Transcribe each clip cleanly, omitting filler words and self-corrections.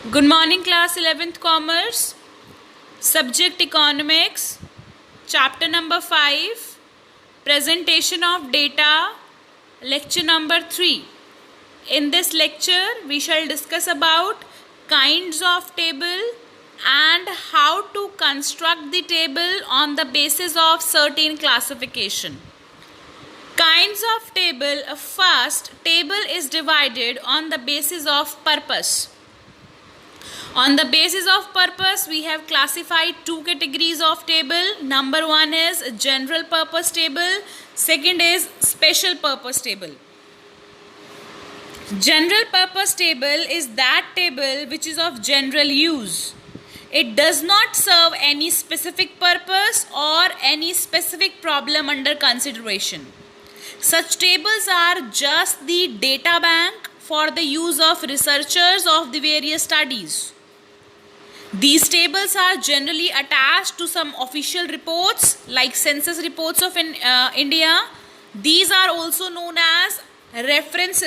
Good morning, class 11th Commerce, subject Economics, chapter number 5, presentation of data, lecture number 3. In this lecture, we shall discuss about kinds of table and how to construct the table on the basis of certain classification. Kinds of table. First, table is divided on the basis of purpose. On the basis of purpose, we have classified two categories of table. Number one is general purpose table. Second is special purpose table. General purpose table is that table which is of general use. It does not serve any specific purpose or any specific problem under consideration. Such tables are just the data bank for the use of researchers of the various studies. These tables are generally attached to some official reports like census reports of India. These are also known as reference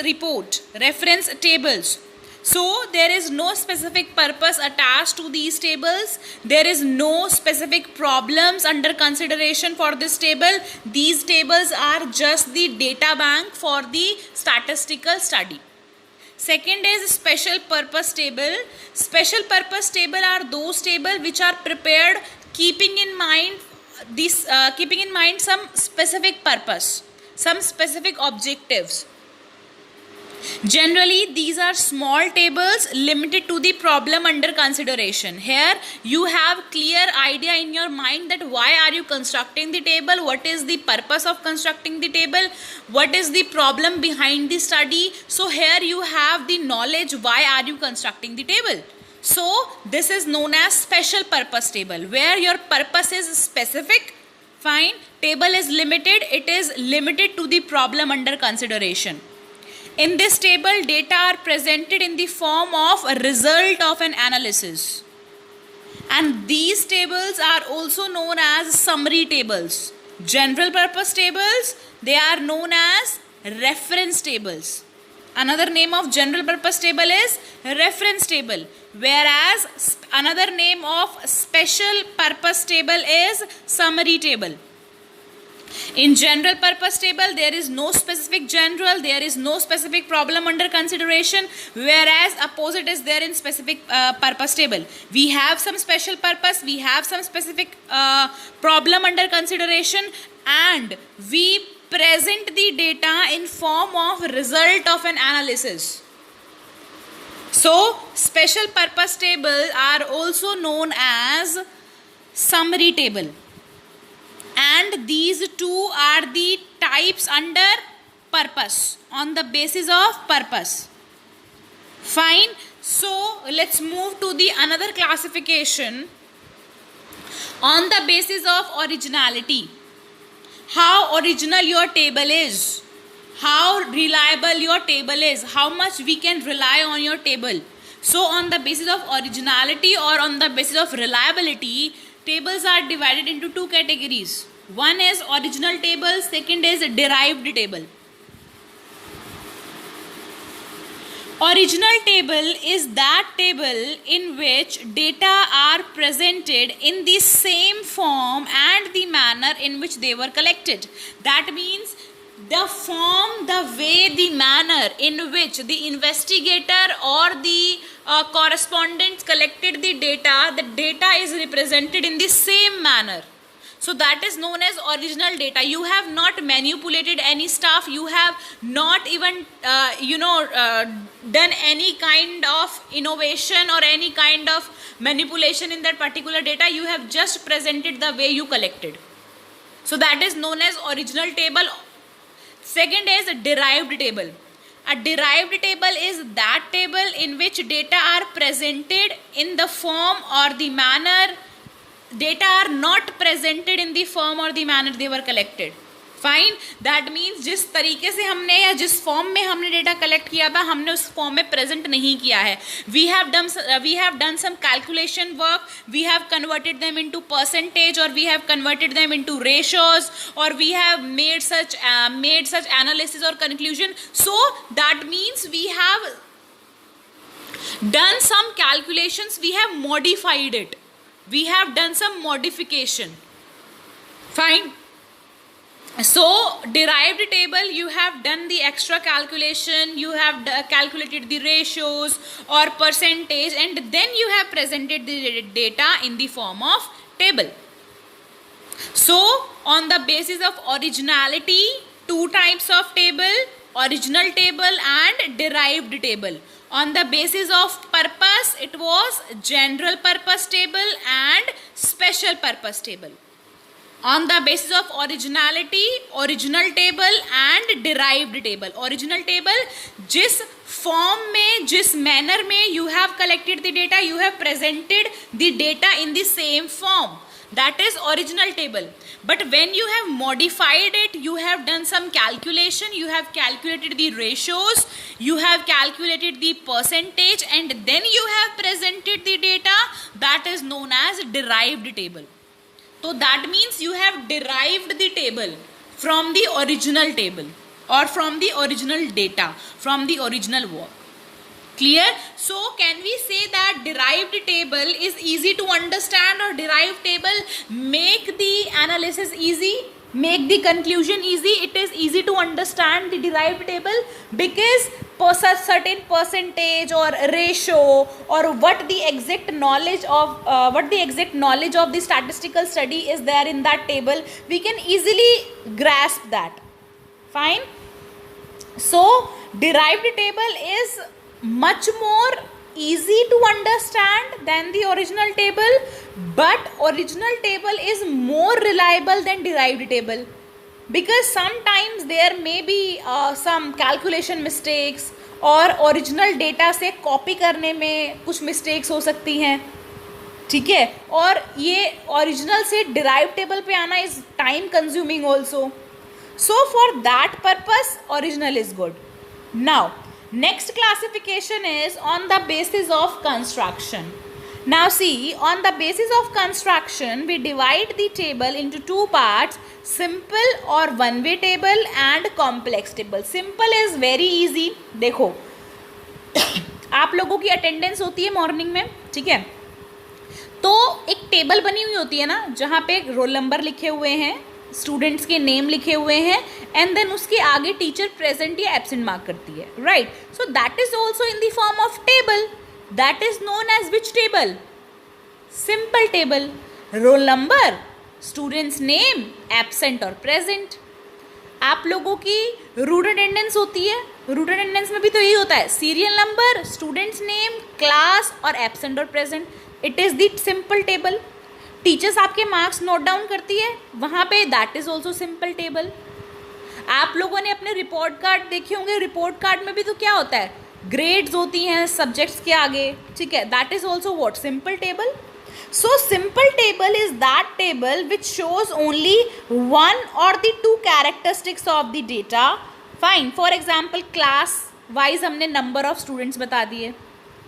tables. So there is no specific purpose attached to these tables. There is no specific problems under consideration for this table. These tables are just the data bank for the statistical study. Second is special purpose table. Special purpose table are those tables which are prepared keeping in mind some specific purpose, some specific objectives. Generally, these are small tables limited to the problem under consideration. Here, you have clear idea in your mind that why are you constructing the table, what is the purpose of constructing the table, what is the problem behind the study. So here you have the knowledge why are you constructing the table. So this is known as special purpose table, where your purpose is specific. Fine. Table is limited. It is limited to the problem under consideration. In this table, data are presented in the form of a result of an analysis. And these tables are also known as summary tables. General purpose tables, they are known as reference tables. Another name of general purpose table is reference table, whereas another name of special purpose table is summary table. In general purpose table, there is no specific general, there is no specific problem under consideration, whereas opposite is there in specific purpose table. We have some special purpose, we have some specific problem under consideration, and we present the data in form of result of an analysis. So, special purpose table are also known as summary table. And these two are the types under purpose, on the basis of purpose. Fine. So let's move to the another classification on the basis of originality. How original your table is, how reliable your table is, how much we can rely on your table. So on the basis of originality or on the basis of reliability, tables are divided into two categories. One is original table, second is derived table. Original table is that table in which data are presented in the same form and the manner in which they were collected. That means the form, the way, the manner in which the investigator or the correspondent collected the data is represented in the same manner. So that is known as original data. You have not manipulated any stuff. You have not even done any kind of innovation or any kind of manipulation in that particular data. You have just presented the way you collected. So that is known as original table. Second is a derived table. A derived table is that table in which data are presented in the form or the manner. Data are not presented in the form or the manner they were collected. Fine. That means जिस तरीके से हमने या जिस form में हमने data collect किया था, हमने उस फॉर्म में प्रेजेंट नहीं किया है. We have done some calculation work. We have converted them into percentage, or we have converted them into ratios, or we have made such analysis or conclusion. So that means we have done some calculations, we have modified it, we have done some modification. Fine. So derived table, you have done the extra calculation, you have calculated the ratios or percentage, and then you have presented the data in the form of table. So on the basis of originality, two types of table, original table and derived table. On the basis of purpose, it was general purpose table and special purpose table. On the basis of originality, original table and derived table. Original table, जिस form में, जिस manner में you have collected the data, you have presented the data in the same form. That is original table. But when you have modified it, you have done some calculation, you have calculated the ratios, you have calculated the percentage, and then you have presented the data, that is known as derived table. So that means you have derived the table from the original table or from the original data, from the original work. Clear? So can we say that derived table is easy to understand, or derived table make the analysis easy, make the conclusion easy? It is easy to understand the derived table because certain percentage or ratio or what the exact knowledge of the statistical study is there in that table, we can easily grasp that. Fine. So derived table is much more easy to understand than the original table, but original table is more reliable than derived table, because sometimes there may be some calculation mistakes और original data से copy करने में कुछ mistakes हो सकती हैं, ठीक है, और ये original से derived table पे आना is time consuming also. So for that purpose original is good. Now next classification is on the basis of construction. Now see, on the basis of construction we divide the table into two parts, simple or one way table and complex table. Simple is very easy. देखो आप लोगों की attendance होती है morning में, ठीक है, तो एक टेबल बनी हुई होती है ना, जहाँ पे रोल नंबर लिखे हुए हैं, स्टूडेंट्स के नेम लिखे हुए हैं, एंड देन उसके आगे टीचर प्रेजेंट या एब्सेंट मार्क करती है, right. So that is also in the form of table. That is known as which table? Simple table. Roll number, students name, absent और प्रेजेंट. आप लोगों की रूट अटेंडेंस होती है, रूट अटेंडेंस में भी तो यही होता है, serial number, students name, class और एब्सेंट और present. It is the simple table. Teachers आपके मार्क्स नोट डाउन करती है वहाँ पे, that is also simple table. आप लोगों ने अपने रिपोर्ट कार्ड देखे होंगे, रिपोर्ट कार्ड में भी तो क्या होता है, ग्रेड्स होती हैं सब्जेक्ट्स के आगे, ठीक है, that is also what, simple table. So simple table is that table which shows only one or the two characteristics of the data. Fine. For example class wise हमने नंबर ऑफ स्टूडेंट्स बता दिए,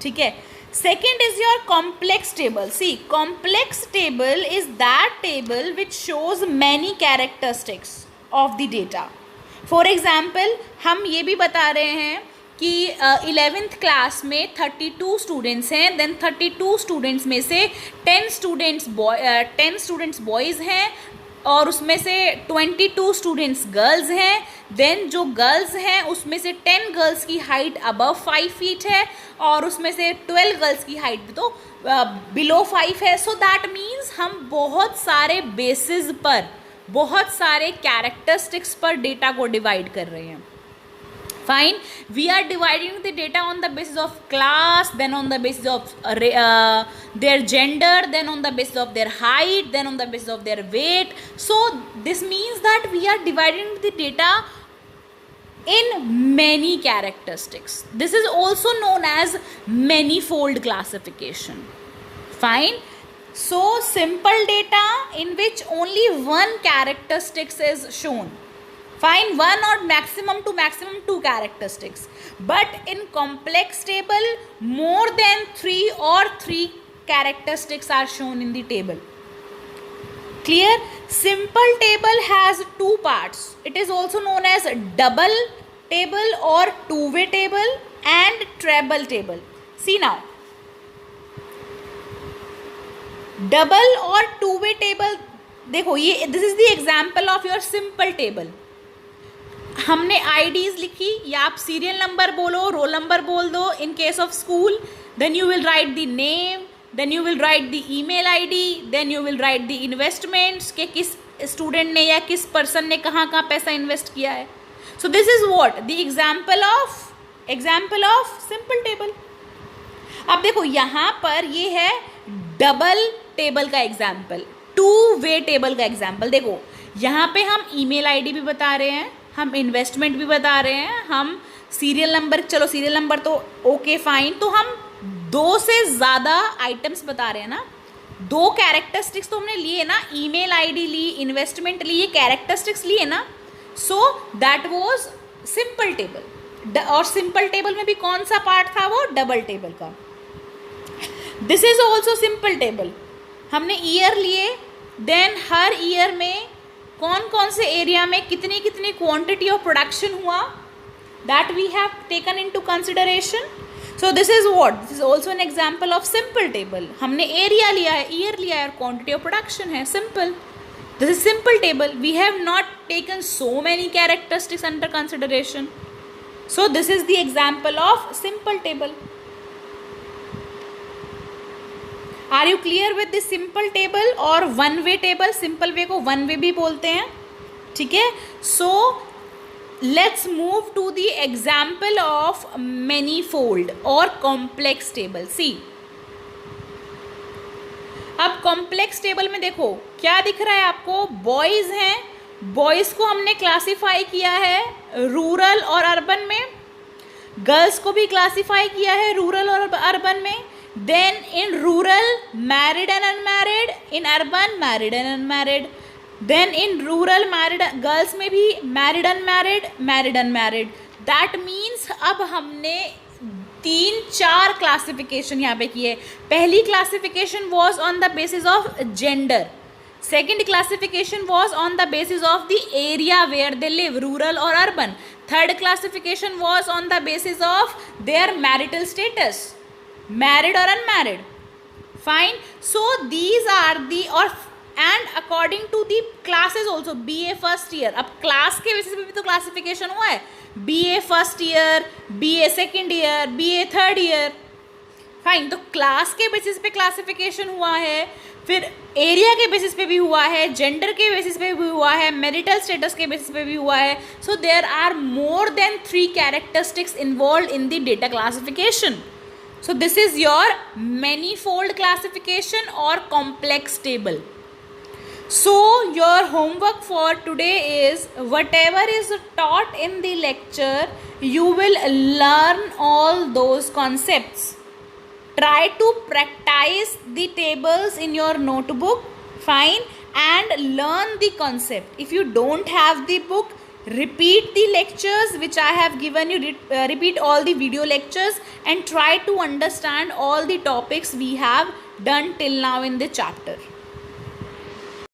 ठीक है. Second is your complex table. See, complex table is that table which shows many characteristics of the data. For example, हम ये भी बता रहे हैं कि 11th क्लास में 32 स्टूडेंट्स हैं, देन 32 स्टूडेंट्स में से 10 स्टूडेंट्स बॉयज़ हैं और उसमें से 22 स्टूडेंट्स गर्ल्स हैं. देन जो गर्ल्स हैं उसमें से 10 गर्ल्स की हाइट अबव 5 फीट है और उसमें से 12 गर्ल्स की हाइट भी तो बिलो 5 है. सो दैट मीन्स हम बहुत सारे बेसिस पर, बहुत सारे कैरेक्टरिस्टिक्स पर डेटा को डिवाइड कर रहे हैं. Fine. We are dividing the data on the basis of class, then on the basis of their gender, then on the basis of their height, then on the basis of their weight. So this means that we are dividing the data in many characteristics. This is also known as manifold classification. Fine. So simple data in which only one characteristics is shown. Fine, one or maximum two characteristics. But in complex table, more than 3 characteristics are shown in the table. Clear? Simple table has two parts. It is also known as double table or two-way table and treble table. See now, double और two way table, देखो ये this is the example of your simple table. हमने IDs लिखी, या आप serial number बोलो, roll number बोल दो in case of school, then you will write the name, then you will write the email ID, then you will write the investments के किस student ने या किस पर्सन ने कहाँ कहाँ पैसा इन्वेस्ट किया है. सो this is what the example of simple table. अब देखो यहाँ पर ये है डबल टेबल का एग्जाम्पल, टू वे टेबल का एग्जाम्पल. देखो यहाँ पे हम ईमेल आईडी भी बता रहे हैं, हम इन्वेस्टमेंट भी बता रहे हैं, हम सीरियल नंबर, चलो सीरियल नंबर तो ओके फाइन, तो हम 2 से ज़्यादा आइटम्स बता रहे हैं ना, 2 कैरेक्टरिस्टिक्स तो हमने लिए ना, ईमेल आईडी ली, इन्वेस्टमेंट ली, ये कैरेक्टरिस्टिक्स लिए ना. So that was simple table. और सिंपल टेबल में भी कौन सा पार्ट था, वो डबल टेबल का. This is also simple table. हमने ईयर लिए, देन हर ईयर में कौन कौन से एरिया में कितनी कितनी क्वांटिटी ऑफ प्रोडक्शन हुआ, that we have taken into consideration. So this is what, this is also an example of simple table. हमने एरिया लिया है, ईयर लिया है और क्वांटिटी ऑफ प्रोडक्शन है, simple. This is simple table. We have not taken so many characteristics under consideration. So this is the example of simple table. Are you clear with this simple table or one way table? Simple way को one way भी बोलते हैं, ठीक है. So let's move to the example of manifold or complex table. See, अब complex table में देखो क्या दिख रहा है आपको, बॉयज हैं, बॉयज को हमने क्लासीफाई किया है रूरल और अर्बन में, गर्ल्स को भी क्लासीफाई किया है रूरल और अर्बन में. Then in rural married and unmarried, in urban married and unmarried. Then in rural married, girls में भी married unmarried. That means अब हमने 3-4 क्लासिफिकेशन यहाँ पे किए. पहली classification was on the basis of gender. Second classification was on the basis of the area where they live, rural or urban. Third classification was on the basis of their marital status, married or unmarried. Fine. So these are the, or and according to the classes also, BA first year. अब class के basis पे भी तो classification हुआ है, BA first year, BA second year, BA third year. Fine. तो class के basis पे क्लासिफिकेशन हुआ है, फिर एरिया के बेसिस पे भी हुआ है, जेंडर के बेसिस पे भी हुआ है, मैरिटल स्टेटस के बेसिस पे भी हुआ है. So there are more than 3 characteristics involve in the data classification. So this is your manifold classification or complex table. So your homework for today is, whatever is taught in the lecture, you will learn all those concepts. Try to practice the tables in your notebook, fine, and learn the concept. If you don't have the book, repeat the lectures which I have given you, repeat all the video lectures and try to understand all the topics we have done till now in the chapter.